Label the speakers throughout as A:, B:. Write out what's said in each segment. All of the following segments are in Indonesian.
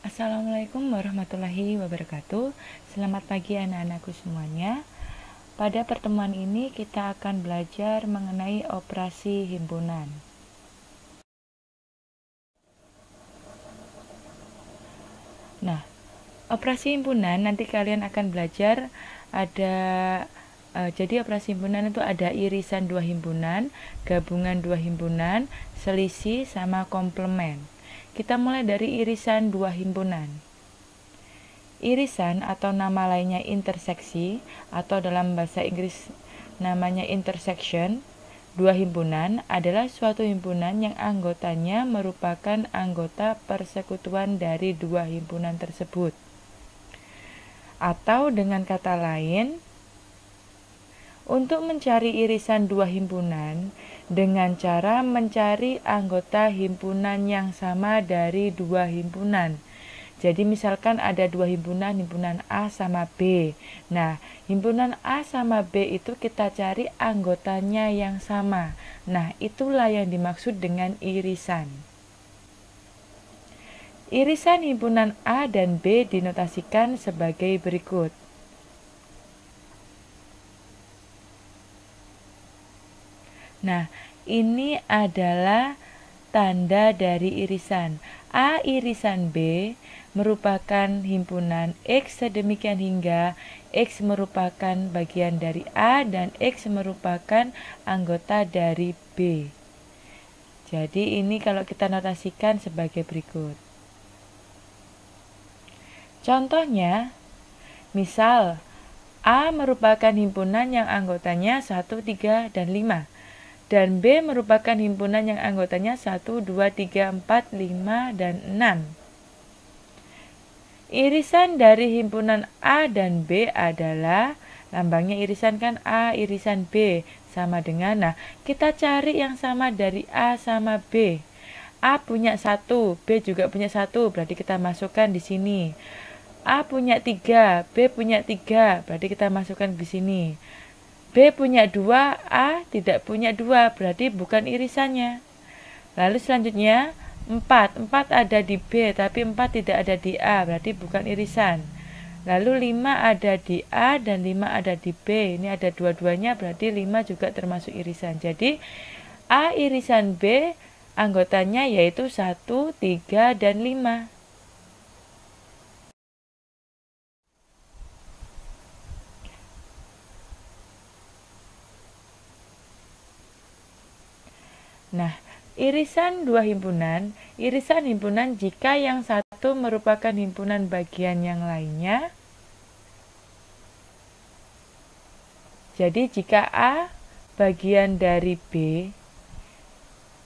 A: Assalamualaikum warahmatullahi wabarakatuh. Selamat pagi anak-anakku semuanya. Pada pertemuan ini kita akan belajar mengenai operasi himpunan. Nah, operasi himpunan nanti kalian akan belajar jadi operasi himpunan itu ada irisan dua himpunan, gabungan dua himpunan, selisih sama komplement. Kita mulai dari irisan dua himpunan. Irisan atau nama lainnya interseksi atau dalam bahasa Inggris namanya intersection, dua himpunan adalah suatu himpunan yang anggotanya merupakan anggota persekutuan dari dua himpunan tersebut. Atau dengan kata lain, untuk mencari irisan dua himpunan dengan cara mencari anggota himpunan yang sama dari dua himpunan. Jadi misalkan ada dua himpunan, himpunan A sama B. Nah, himpunan A sama B itu kita cari anggotanya yang sama. Nah, itulah yang dimaksud dengan irisan. Irisan himpunan A dan B dinotasikan sebagai berikut. Nah, ini adalah tanda dari irisan. A irisan B merupakan himpunan X sedemikian hingga X merupakan bagian dari A dan X merupakan anggota dari B. Jadi ini kalau kita notasikan sebagai berikut. Contohnya, misal A merupakan himpunan yang anggotanya 1, 3, dan 5. Dan B merupakan himpunan yang anggotanya 1, 2, 3, 4, 5, dan 6. Irisan dari himpunan A dan B adalah, lambangnya irisan kan A, irisan B, sama dengan, nah kita cari yang sama dari A sama B. A punya 1, B juga punya 1, berarti kita masukkan di sini. A punya 3, B punya 3, berarti kita masukkan di sini. B punya 2, A tidak punya 2, berarti bukan irisannya. Lalu selanjutnya 4 ada di B, tapi 4 tidak ada di A, berarti bukan irisan. Lalu 5 ada di A dan 5 ada di B, ini ada dua-duanya, berarti 5 juga termasuk irisan. Jadi A irisan B anggotanya yaitu 1, 3, dan 5. Nah, irisan dua himpunan, irisan himpunan jika yang satu merupakan himpunan bagian yang lainnya. Jadi jika A bagian dari B,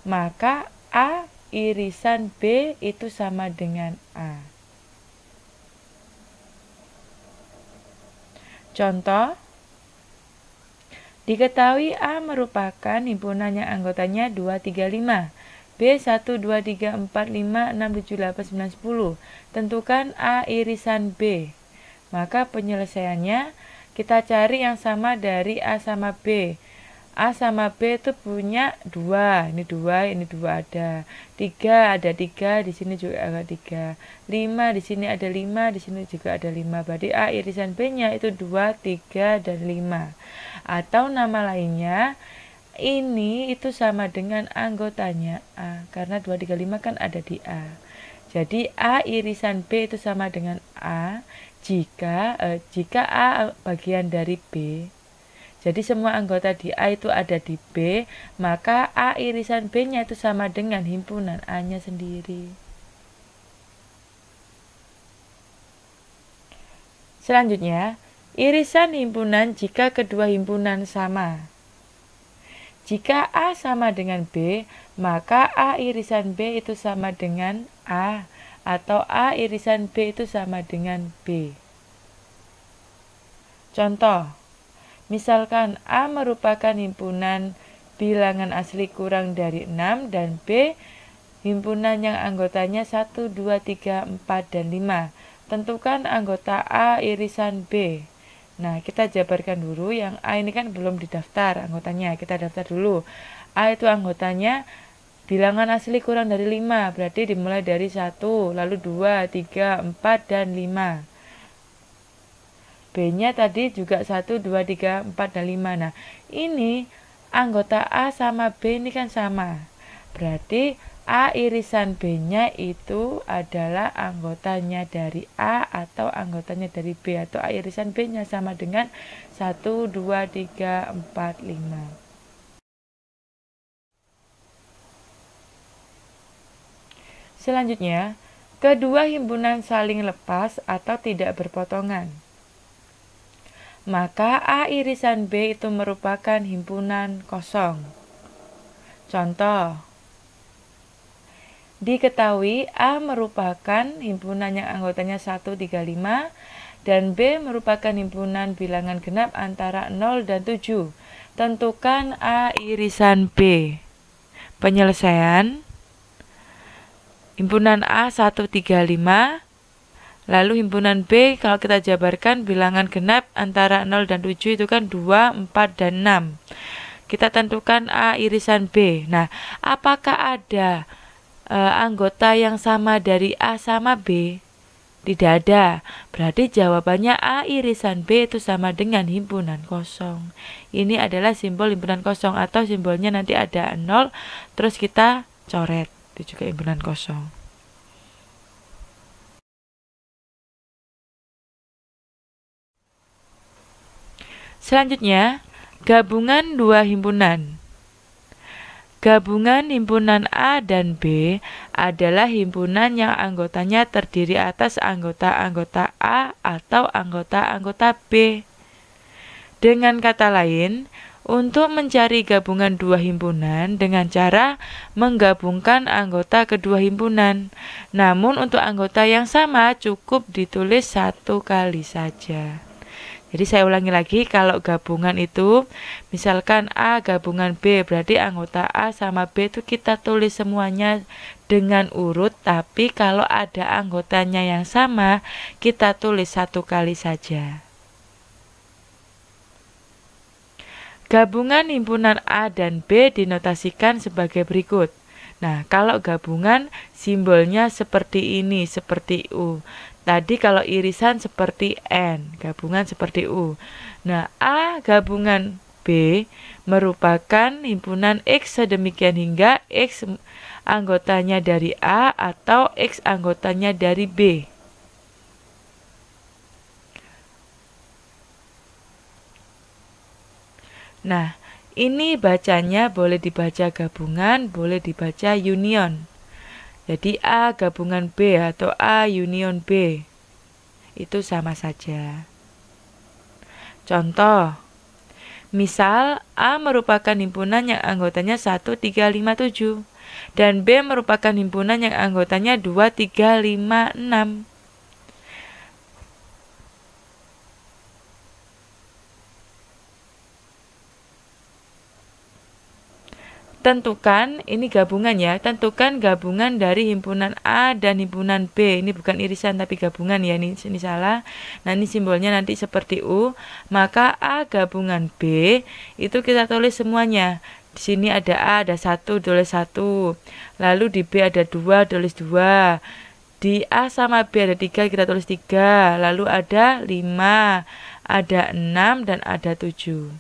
A: maka A irisan B itu sama dengan A. Contoh, diketahui A merupakan himpunan yang anggotanya 2, 3, 5. B 1, 2, 3, 4, 5, 6, 7, 8, 9, 10. Tentukan A irisan B. Maka penyelesaiannya kita cari yang sama dari A sama B. A sama B itu punya 2. Ini 2, ini 2 ada. 3 ada 3, di sini juga ada 3. 5 di sini ada 5, di sini juga ada 5. Berarti A irisan B-nya itu 2, 3, dan 5. Atau nama lainnya, ini itu sama dengan anggotanya A, karena 2, 3, 5 kan ada di A. Jadi A irisan B itu sama dengan A jika A bagian dari B. Jadi semua anggota di A itu ada di B, maka A irisan B-nya itu sama dengan himpunan A-nya sendiri. Selanjutnya, irisan himpunan jika kedua himpunan sama. Jika A sama dengan B, maka A irisan B itu sama dengan A, atau A irisan B itu sama dengan B. Contoh, misalkan A merupakan himpunan bilangan asli kurang dari 6 dan B himpunan yang anggotanya 1, 2, 3, 4, dan 5. Tentukan anggota A irisan B. Nah, kita jabarkan dulu, yang A ini kan belum didaftar anggotanya, kita daftar dulu. A itu anggotanya bilangan asli kurang dari 5, berarti dimulai dari 1, lalu 2, 3, 4, dan 5. B-nya tadi juga 1, 2, 3, 4, dan 5. Nah, ini anggota A sama B ini kan sama. Berarti A irisan B-nya itu adalah anggotanya dari A atau anggotanya dari B, atau A irisan B-nya sama dengan 1, 2, 3, 4, 5. Selanjutnya, kedua himpunan saling lepas atau tidak berpotongan. Maka A irisan B itu merupakan himpunan kosong. Contoh, diketahui A merupakan himpunan yang anggotanya 1, 3, 5 dan B merupakan himpunan bilangan genap antara 0 dan 7. Tentukan A irisan B. Penyelesaian. Himpunan A 1, 3, 5. Lalu himpunan B kalau kita jabarkan bilangan genap antara 0 dan 7 itu kan 2, 4, dan 6. Kita tentukan A irisan B. Nah, apakah ada anggota yang sama dari A sama B? Tidak ada. Berarti jawabannya A irisan B itu sama dengan himpunan kosong. Ini adalah simbol himpunan kosong, atau simbolnya nanti ada 0 terus kita coret. Itu juga himpunan kosong. Selanjutnya, gabungan dua himpunan. Gabungan himpunan A dan B adalah himpunan yang anggotanya terdiri atas anggota-anggota A atau anggota-anggota B. Dengan kata lain, untuk mencari gabungan dua himpunan dengan cara menggabungkan anggota kedua himpunan. Namun untuk anggota yang sama cukup ditulis satu kali saja. Jadi saya ulangi lagi, kalau gabungan itu misalkan A gabungan B, berarti anggota A sama B itu kita tulis semuanya dengan urut, tapi kalau ada anggotanya yang sama kita tulis satu kali saja. Gabungan himpunan A dan B dinotasikan sebagai berikut. Nah, kalau gabungan simbolnya seperti ini, seperti U. Tadi kalau irisan seperti N, gabungan seperti U. Nah, A gabungan B merupakan himpunan X sedemikian hingga X anggotanya dari A atau X anggotanya dari B. Nah, ini bacanya boleh dibaca gabungan, boleh dibaca union. Jadi A gabungan B atau A union B itu sama saja. Contoh, misal A merupakan himpunan yang anggotanya 1, 3, 5, 7 dan B merupakan himpunan yang anggotanya 2, 3, 5, 6. Tentukan, ini gabungan ya, tentukan gabungan dari himpunan A dan himpunan B. Ini bukan irisan tapi gabungan ya, ini salah. Nah, ini simbolnya nanti seperti U. Maka A gabungan B itu kita tulis semuanya. Di sini ada A, ada 1, tulis 1. Lalu di B ada 2, tulis 2. Di A sama B ada 3, kita tulis 3. Lalu ada 5, ada 6, dan ada 7.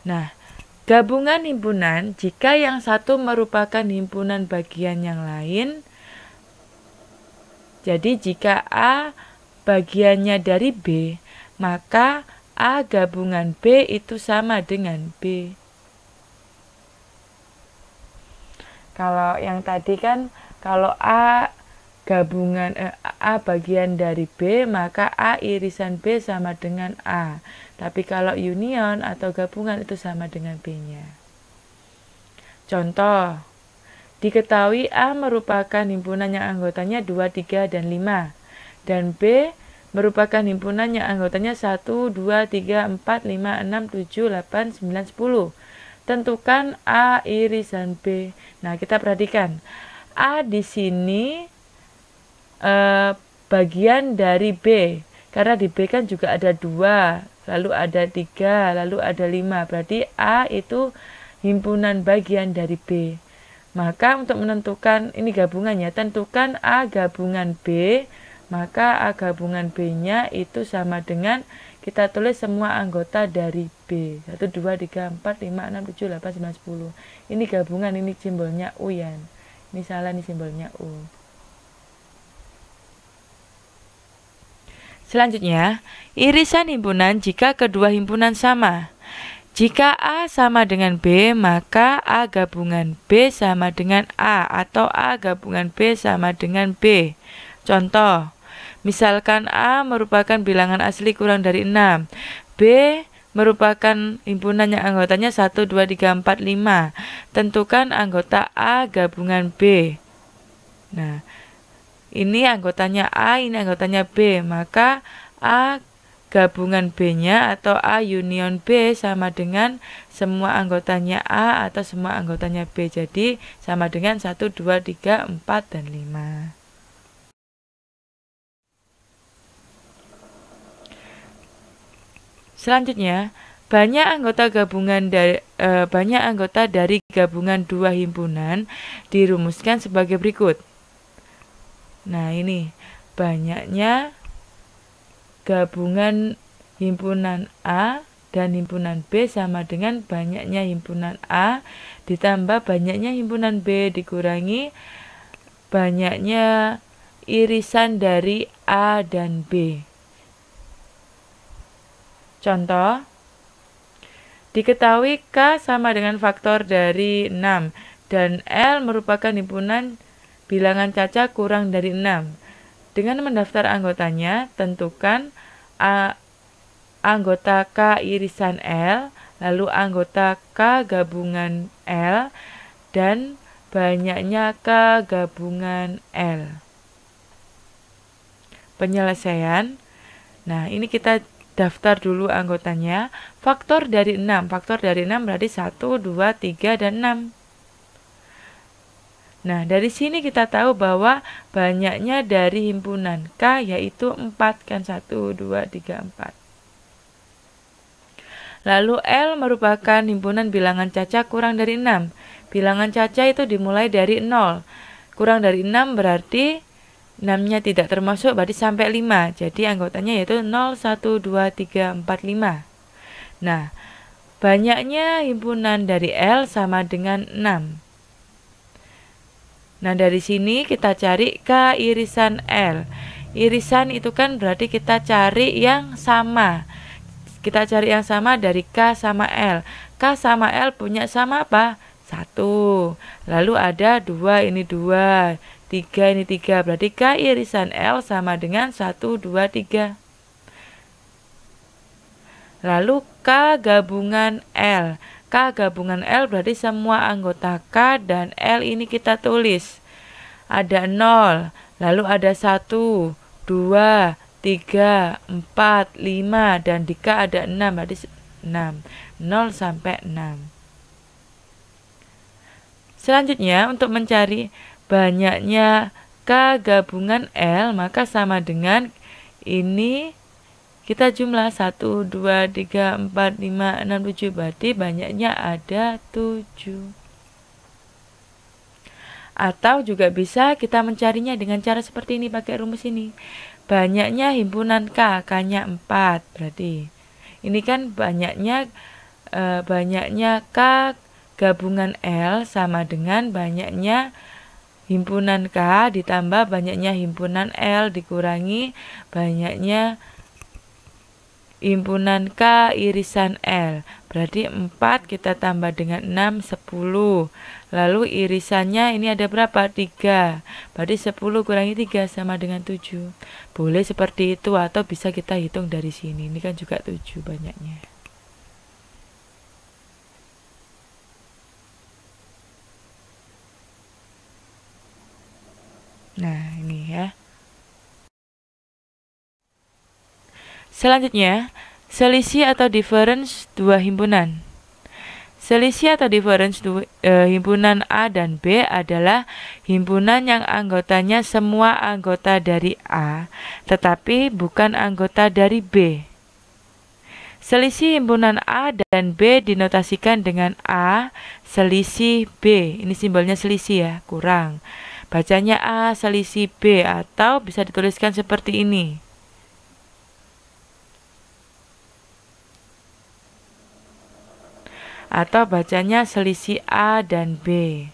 A: Nah, gabungan himpunan jika yang satu merupakan himpunan bagian yang lain. Jadi jika A bagiannya dari B, maka A gabungan B itu sama dengan B. Kalau yang tadi kan kalau A gabungan A bagian dari B, maka A irisan B sama dengan A. Tapi kalau union atau gabungan itu sama dengan B-nya. Contoh, diketahui A merupakan himpunan yang anggotanya 2, 3, dan 5. Dan B merupakan himpunan yang anggotanya 1, 2, 3, 4, 5, 6, 7, 8, 9, 10. Tentukan A irisan B. Nah, kita perhatikan. A di sini bagian dari B. Karena di B kan juga ada 2, lalu ada 3, lalu ada 5. Berarti A itu himpunan bagian dari B. Maka untuk menentukan, ini gabungannya, tentukan A gabungan B, maka A gabungan B-nya itu sama dengan, kita tulis semua anggota dari B. 1, 2, 3, 4, 5, 6, 7, 8, 9, 10. Ini gabungan, ini simbolnya U ya. Ini salah, ini simbolnya U. Selanjutnya, irisan himpunan jika kedua himpunan sama. Jika A sama dengan B, maka A gabungan B sama dengan A, atau A gabungan B sama dengan B. Contoh, misalkan A merupakan bilangan asli kurang dari 6, B merupakan himpunan yang anggotanya 1, 2, 3, 4, 5. Tentukan anggota A gabungan B. Nah, ini anggotanya A, ini anggotanya B, maka A gabungan B-nya atau A union B sama dengan semua anggotanya A atau semua anggotanya B. Jadi sama dengan 1, 2, 3, 4, dan 5. Selanjutnya, banyak anggota dari gabungan dua himpunan dirumuskan sebagai berikut. Nah, ini banyaknya gabungan himpunan A dan himpunan B sama dengan banyaknya himpunan A ditambah banyaknya himpunan B dikurangi banyaknya irisan dari A dan B. Contoh, diketahui K sama dengan faktor dari 6 dan L merupakan himpunan bilangan caca kurang dari 6. Dengan mendaftar anggotanya, tentukan anggota K irisan L, lalu anggota K gabungan L, dan banyaknya K gabungan L. Penyelesaian. Nah, ini kita daftar dulu anggotanya. Faktor dari 6. Faktor dari 6 berarti 1, 2, 3, dan 6. Nah, dari sini kita tahu bahwa banyaknya dari himpunan K yaitu 4, kan 1, 2, 3, 4. Lalu L merupakan himpunan bilangan caca kurang dari 6. Bilangan caca itu dimulai dari 0. Kurang dari 6 berarti 6-nya tidak termasuk, berarti sampai 5. Jadi anggotanya yaitu 0, 1, 2, 3, 4, 5. Nah, banyaknya himpunan dari L sama dengan 6. Nah, dari sini kita cari K irisan L. Irisan itu kan berarti kita cari yang sama. Kita cari yang sama dari K sama L. K sama L punya sama apa? 1. Lalu ada 2, ini 2. 3, ini 3. Berarti K irisan L sama dengan 1, 2, 3. Lalu K gabungan L. K gabungan L berarti semua anggota K dan L ini kita tulis. Ada 0, lalu ada 1, 2, 3, 4, 5, dan di K ada 6, berarti 6. 0 sampai 6. Selanjutnya, untuk mencari banyaknya K gabungan L, maka sama dengan ini. Kita jumlah 1, 2, 3, 4, 5, 6, 7. Berarti banyaknya ada 7. Atau juga bisa kita mencarinya dengan cara seperti ini, pakai rumus ini. Banyaknya himpunan K, K-nya 4. Berarti ini kan banyaknya K gabungan L sama dengan banyaknya himpunan K ditambah banyaknya himpunan L dikurangi banyaknya himpunan K irisan L. Berarti 4 kita tambah dengan 6, 10. Lalu irisannya ini ada berapa? 3. Berarti 10 kurangi 3 sama dengan 7. Boleh seperti itu atau bisa kita hitung dari sini. Ini kan juga 7 banyaknya. Nah, ini ya. Selanjutnya, selisih atau difference dua himpunan. Selisih atau difference himpunan A dan B adalah himpunan yang anggotanya semua anggota dari A, tetapi bukan anggota dari B. Selisih himpunan A dan B dinotasikan dengan A selisih B. Ini simbolnya selisih ya, kurang. Bacanya A selisih B atau bisa dituliskan seperti ini. Atau bacanya selisih A dan B.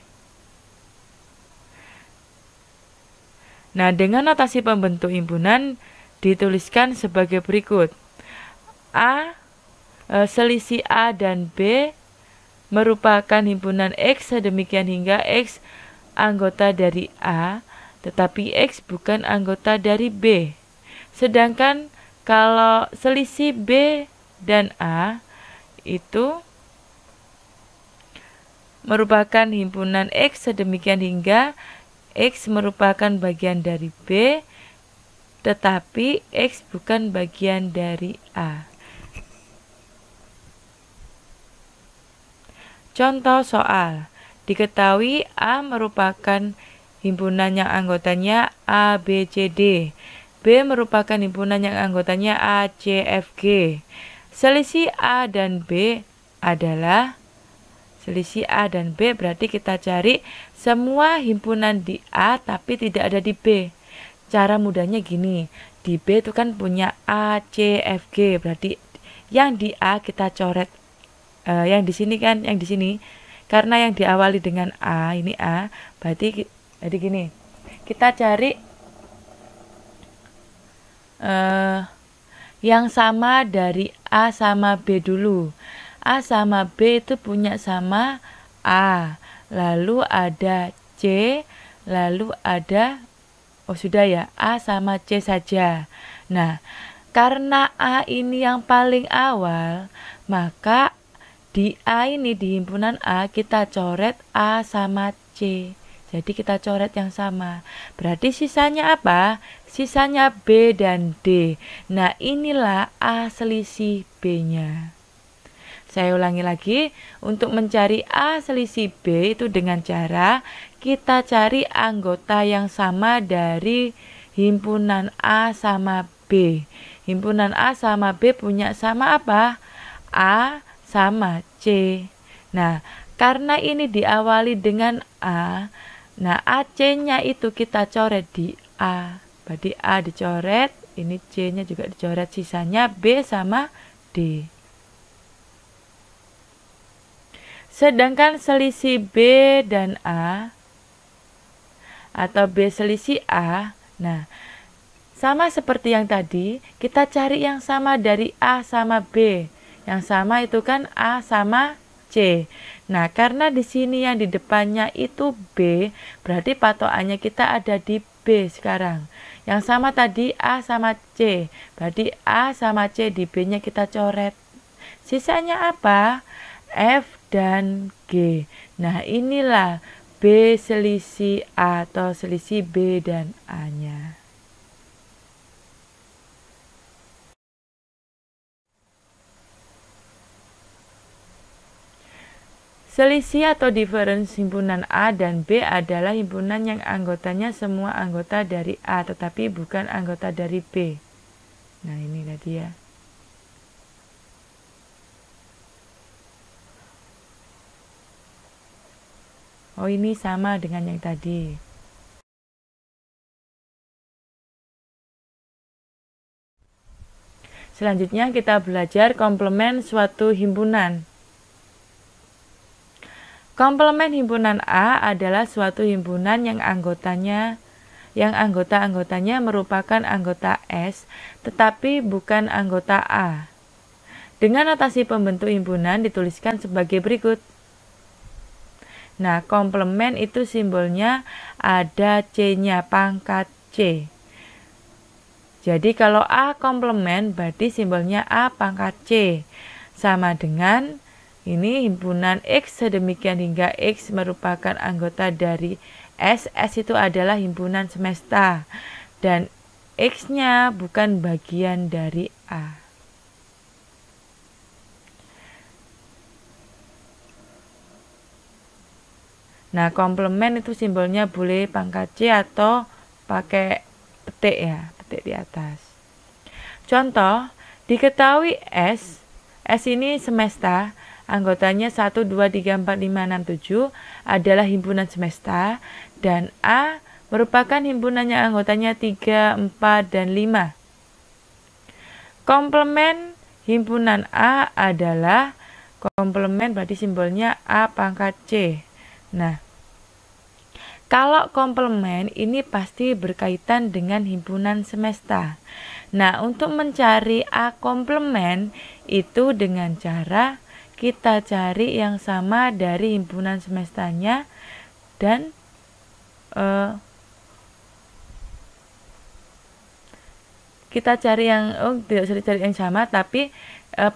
A: Nah, dengan notasi pembentuk himpunan dituliskan sebagai berikut. Selisih A dan B merupakan himpunan X sedemikian hingga X anggota dari A, tetapi X bukan anggota dari B. Sedangkan kalau selisih B dan A itu merupakan himpunan X sedemikian hingga X merupakan bagian dari B, tetapi X bukan bagian dari A. Contoh soal. Diketahui A merupakan himpunan yang anggotanya A, B, C, D. B merupakan himpunan yang anggotanya A, C, F, G. Selisih A dan B adalah selisih A dan B, berarti kita cari semua himpunan di A tapi tidak ada di B. Cara mudahnya gini, di B itu kan punya A, C, F, G, berarti yang di A kita coret. Yang di sini kan, yang di sini karena yang diawali dengan A, ini A, berarti jadi gini. Kita cari yang sama dari A sama B dulu. A sama B itu punya sama A, lalu ada C, lalu ada, sudah ya, A sama C saja. Nah, karena A ini yang paling awal, maka di A ini, di himpunan A, kita coret A sama C. Jadi kita coret yang sama. Berarti sisanya apa? Sisanya B dan D. Nah, inilah A selisih B-nya. Saya ulangi lagi, untuk mencari A selisih B itu dengan cara kita cari anggota yang sama dari himpunan A sama B. Himpunan A sama B punya sama apa? A sama C. Nah, karena ini diawali dengan A, nah AC-nya itu kita coret di A. Berarti A dicoret, ini C-nya juga dicoret, sisanya B sama D. Sedangkan selisih B dan A atau B selisih A, nah sama seperti yang tadi, kita cari yang sama dari A sama B. Yang sama itu kan A sama C. Nah, karena di sini yang di depannya itu B, berarti patokannya kita ada di B sekarang. Yang sama tadi A sama C, berarti A sama C di B-nya kita coret. Sisanya apa? F dan G. Nah, inilah B selisih A atau selisih B dan A-nya. Selisih atau difference himpunan A dan B adalah himpunan yang anggotanya semua anggota dari A tetapi bukan anggota dari B. Nah, ini tadi ya. Oh, ini sama dengan yang tadi. Selanjutnya kita belajar komplement suatu himpunan. Komplement himpunan A adalah suatu himpunan yang anggota-anggotanya merupakan anggota S tetapi bukan anggota A. Dengan notasi pembentuk himpunan dituliskan sebagai berikut. Nah, komplement itu simbolnya ada C-nya, pangkat C. Jadi kalau A komplement berarti simbolnya A pangkat C. Sama dengan ini himpunan X sedemikian hingga X merupakan anggota dari S. S itu adalah himpunan semesta. Dan X-nya bukan bagian dari A. Nah, komplement itu simbolnya boleh pangkat C atau pakai petik ya, petik di atas. Contoh, diketahui S ini semesta, anggotanya 1, 2, 3, 4, 5, 6, 7 adalah himpunan semesta, dan A merupakan himpunannya anggotanya 3, 4, dan 5. Komplement himpunan A adalah komplement, berarti simbolnya A pangkat C. Nah, kalau komplement ini pasti berkaitan dengan himpunan semesta. Nah, untuk mencari A komplement itu dengan cara kita cari yang sama dari himpunan semestanya dan kita cari yang tidak usah dicari yang sama, tapi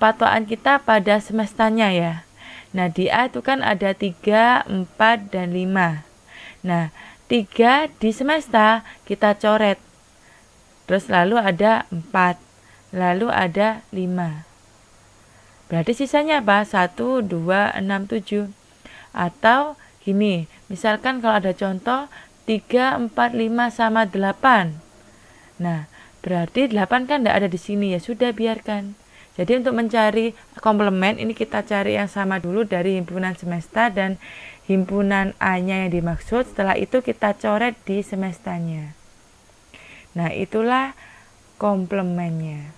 A: patokan kita pada semestanya ya. Nah, di A itu kan ada 3, 4, dan 5. Nah, 3 di semesta kita coret. Terus lalu ada 4, lalu ada 5. Berarti sisanya apa? 1, 2, 6, 7. Atau gini, misalkan kalau ada contoh 3, 4, 5 sama 8. Nah, berarti 8 kan tidak ada di sini, ya sudah biarkan. Jadi untuk mencari komplement ini kita cari yang sama dulu dari himpunan semesta dan himpunan A-nya yang dimaksud. Setelah itu kita coret di semestanya. Nah, itulah komplementnya.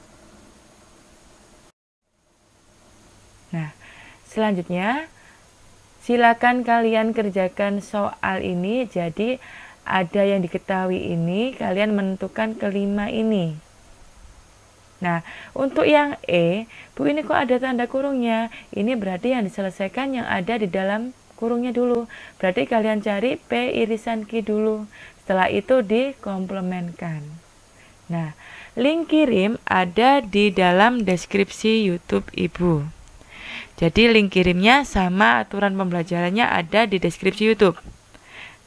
A: Nah, selanjutnya silakan kalian kerjakan soal ini. Jadi ada yang diketahui ini, kalian menentukan kelima ini. Nah, untuk yang E, Bu, ini kok ada tanda kurungnya? Ini berarti yang diselesaikan yang ada di dalam kurungnya dulu. Berarti kalian cari P irisan Q dulu. Setelah itu dikomplementkan. Nah, link kirim ada di dalam deskripsi YouTube Ibu. Jadi link kirimnya sama aturan pembelajarannya ada di deskripsi YouTube.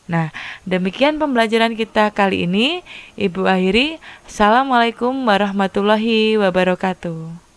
A: Nah, demikian pembelajaran kita kali ini. Ibu akhiri. Assalamualaikum warahmatullahi wabarakatuh.